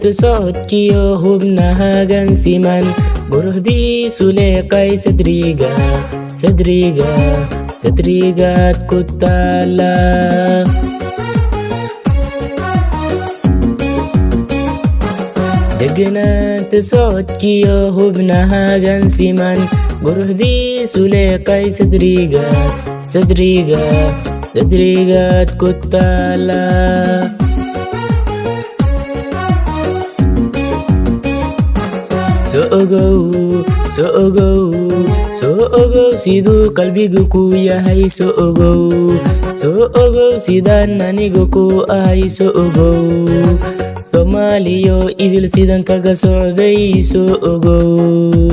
degenaanta codkii hubnahagan siman quruxdiisu leeqay sadrigaad ku taala degenaanta codkii hubnahagan siman quruxdiisu leeqay sadrigaad ku taala Soo Ogow siduu qalbigu ku yahay Soo Ogow sidaan anigu ku ahay Soo Ogow Soomaaliyo idil sidan kaga socday Soo Ogow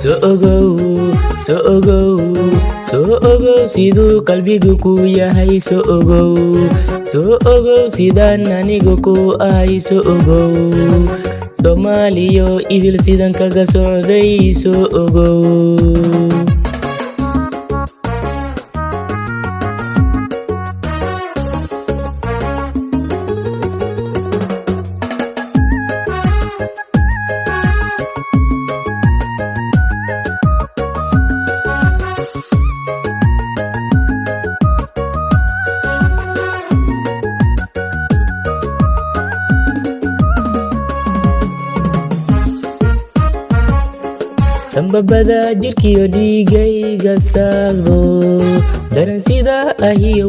Soo Ogow siduu qalbigu ku yahay Soo Ogow sidaan anigu ku ahay Soo Ogow Soomaaliyo idil sidan kaga socday Soo Ogow Sambabada jirkiyo dhiigayga saaqdo daran sida ahiyo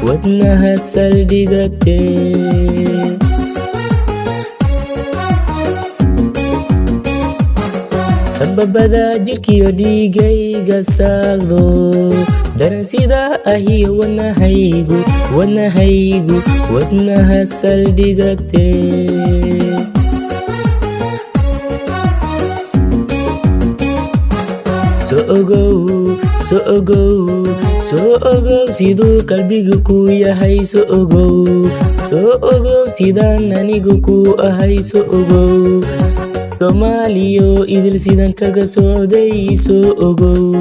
wadnaha saldhigate Sambabada jirkiyo dhiigayga saaqdo daran sida ahiyo wadnaha saldhigate Soo Ogow siduu qalbigu ku yahay Soo Ogow sidaan anigu ku ahay Soo Ogow Soomaaliyo idil sidan kaga socday Soo Ogow